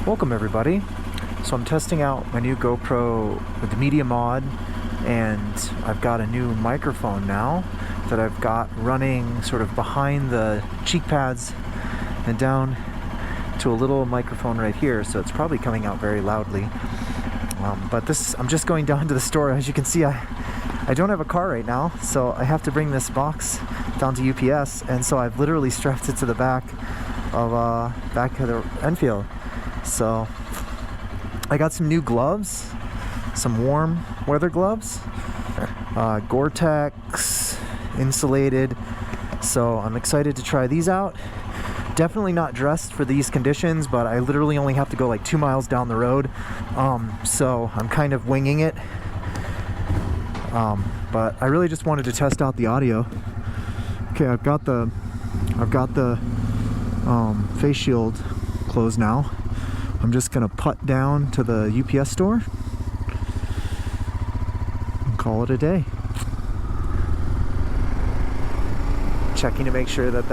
Welcome everybody. So I'm testing out my new GoPro with the Media Mod, and I've got a new microphone now that I've got running sort of behind the cheek pads and down to a little microphone right here, so it's probably coming out very loudly. But I'm just going down to the store. As you can see, I don't have a car right now, so I have to bring this box down to UPS, and so I've literally strapped it to the back of the Enfield. So I got some new gloves, some warm weather gloves, Gore-Tex, insulated. So I'm excited to try these out. Definitely not dressed for these conditions, but I literally only have to go like 2 miles down the road. So I'm kind of winging it. But I really just wanted to test out the audio. Okay, I've got the face shield closed now. I'm just gonna putt down to the UPS store and call it a day. Checking to make sure that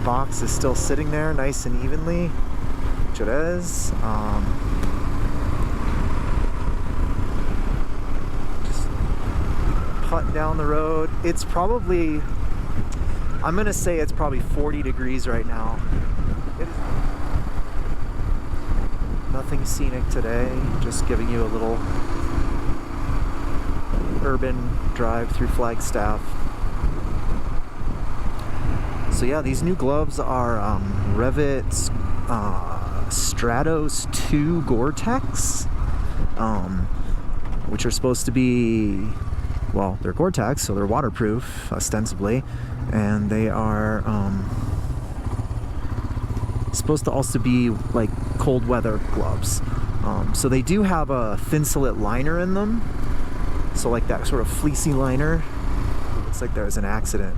box is still sitting there nice and evenly, which it is. Just putt down the road. It's probably, I'm gonna say it's probably 40 degrees right now. It is nothing scenic today, just giving you a little urban drive through Flagstaff. So yeah, these new gloves are Rev'it Stratos 2 Gore-Tex, which are supposed to be, well, they're Gore-Tex, so they're waterproof, ostensibly, and they are supposed to also be like cold weather gloves. So they do have a thinsulate liner in them, so like that sort of fleecy liner. It looks like there was an accident.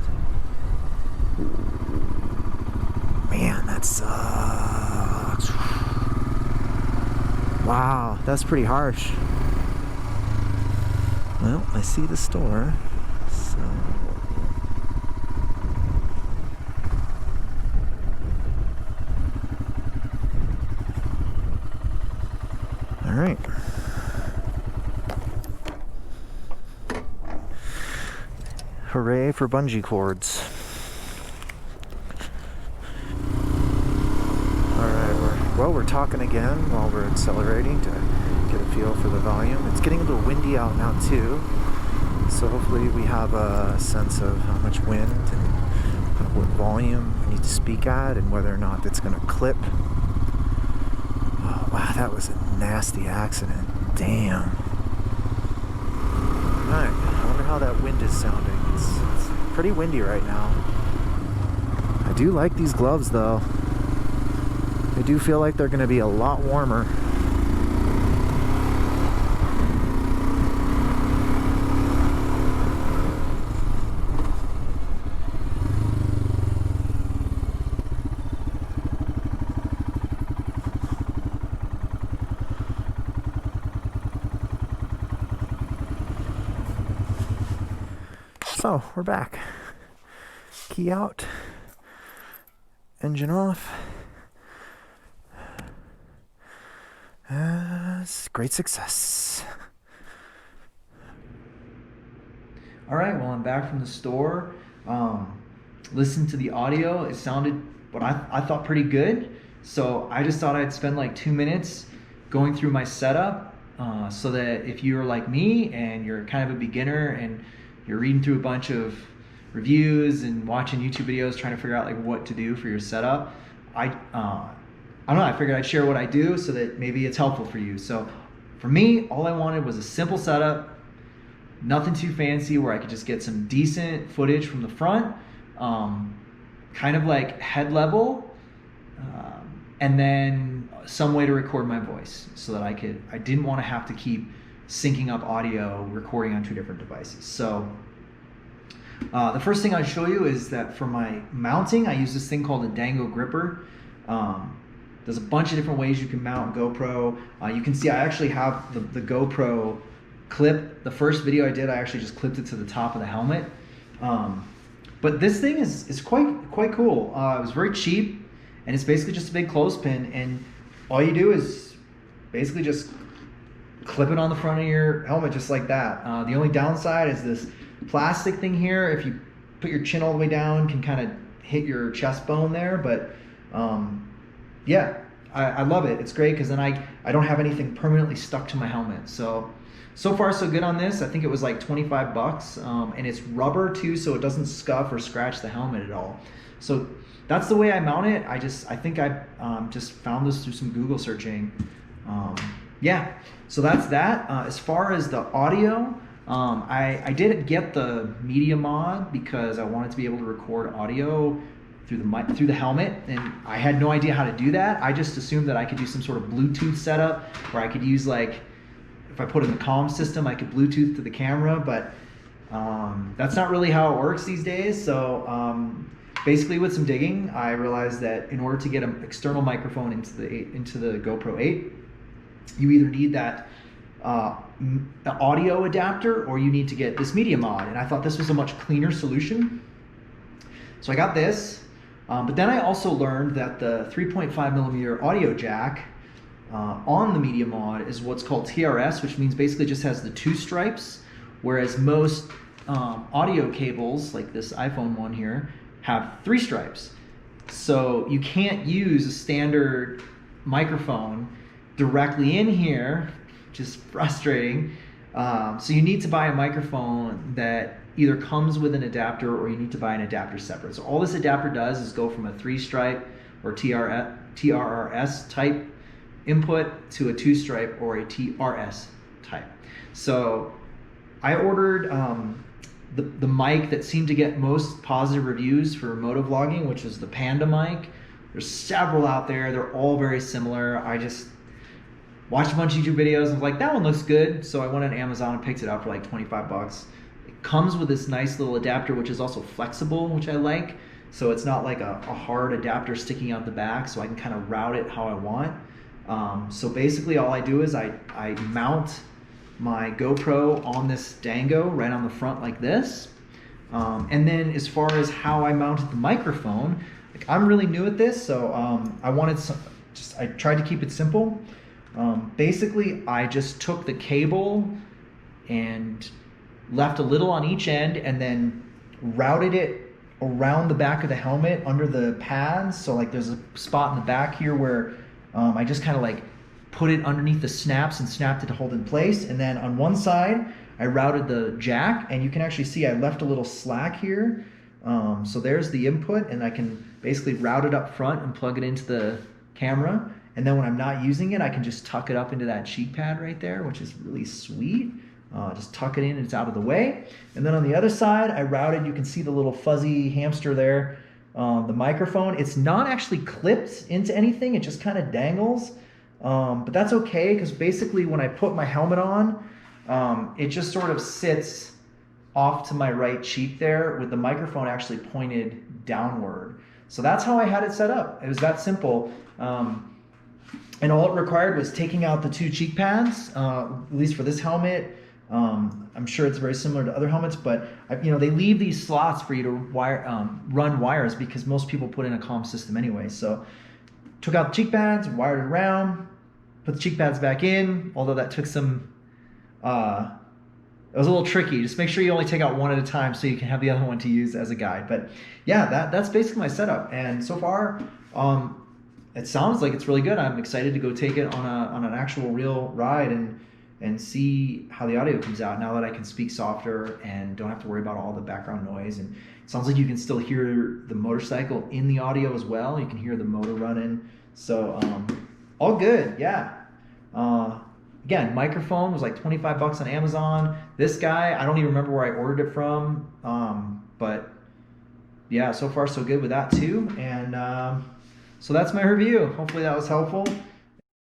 Man, that sucks. Wow, that's pretty harsh. Well, I see the store, so all right. Hooray for bungee cords. Well, we're talking again while we're accelerating to get a feel for the volume. It's getting a little windy out now too, so hopefully we have a sense of how much wind and what volume we need to speak at and whether or not it's going to clip. Oh, wow, that was a nasty accident. Damn. Alright, I wonder how that wind is sounding. It's pretty windy right now. I do like these gloves though. I do feel like they're going to be a lot warmer. So, we're back. Key out. Engine off. Great success. All right, well, I'm back from the store. Listened to the audio. It sounded what I thought pretty good. So I just thought I'd spend like 2 minutes going through my setup, so that if you're like me and you're kind of a beginner and you're reading through a bunch of reviews and watching YouTube videos trying to figure out like what to do for your setup, I don't know, I figured I'd share what I do so that maybe it's helpful for you. So for me, all I wanted was a simple setup, nothing too fancy, where I could just get some decent footage from the front, kind of like head level, and then some way to record my voice so that I didn't want to have to keep syncing up audio, recording on 2 different devices. So the first thing I'll show you is that for my mounting, I use this thing called a Dango gripper. There's a bunch of different ways you can mount GoPro. You can see I actually have the GoPro clip. The first video I did, I actually just clipped it to the top of the helmet. But this thing is quite cool. It was very cheap, and it's basically just a big clothespin. And all you do is basically just clip it on the front of your helmet just like that. The only downside is this plastic thing here. If you put your chin all the way down, can kind of hit your chest bone there. But yeah, I love it. It's great because then I don't have anything permanently stuck to my helmet. So far so good on this. I think it was like 25 bucks, and it's rubber too, so it doesn't scuff or scratch the helmet at all. So that's the way I mount it. I think I just found this through some Google searching. Yeah, so that's that. As far as the audio, I did get the media mod because I wanted to be able to record audio through the helmet, and I had no idea how to do that. I just assumed that I could do some sort of Bluetooth setup where I could use, like, if I put in the comm system, I could Bluetooth to the camera, but that's not really how it works these days. So basically with some digging, I realized that in order to get an external microphone into the GoPro 8, you either need that audio adapter or you need to get this media mod. And I thought this was a much cleaner solution. So I got this, but then I also learned that the 3.5 millimeter audio jack on the media mod is what's called TRS, which means basically just has the 2 stripes, whereas most audio cables, like this iPhone one here, have 3 stripes. So you can't use a standard microphone directly in here, which is frustrating. So you need to buy a microphone that either comes with an adapter or you need to buy an adapter separate. So all this adapter does is go from a 3-stripe or TRRS type input to a 2-stripe or a TRS type. So I ordered the mic that seemed to get most positive reviews for motovlogging, which is the Panda mic. There's several out there. They're all very similar. I just watched a bunch of YouTube videos and was like, that one looks good. So I went on Amazon and picked it up for like 25 bucks. It comes with this nice little adapter, which is also flexible, which I like. So it's not like a hard adapter sticking out the back, so I can kind of route it how I want. So basically all I do is I mount my GoPro on this dango right on the front like this. And then as far as how I mounted the microphone, like, I'm really new at this, so I tried to keep it simple. Basically, I just took the cable and left a little on each end and then routed it around the back of the helmet under the pads. So like there's a spot in the back here where I just kind of like put it underneath the snaps and snapped it to hold in place. And then on one side, I routed the jack, and you can actually see I left a little slack here. So there's the input, and I can basically route it up front and plug it into the camera. And then when I'm not using it, I can just tuck it up into that cheek pad right there, which is really sweet. Just tuck it in and it's out of the way. And then on the other side, I routed, you can see the little fuzzy hamster there, the microphone. It's not actually clipped into anything, it just kind of dangles. But that's okay, because basically when I put my helmet on, it just sort of sits off to my right cheek there with the microphone actually pointed downward. So that's how I had it set up. It was that simple. And all it required was taking out the 2 cheek pads, at least for this helmet. I'm sure it's very similar to other helmets, but they leave these slots for you to run wires because most people put in a comm system anyway. So took out the cheek pads, wired it around, put the cheek pads back in, although that took some, it was a little tricky. Just make sure you only take out one at a time so you can have the other one to use as a guide. But yeah, that's basically my setup. And so far, it sounds like it's really good. I'm excited to go take it on an actual real ride and see how the audio comes out now that I can speak softer and don't have to worry about all the background noise. And it sounds like you can still hear the motorcycle in the audio as well. You can hear the motor running. So all good, yeah. Again, microphone was like 25 bucks on Amazon. This guy, I don't even remember where I ordered it from. But yeah, so far so good with that too. And so that's my review. Hopefully that was helpful.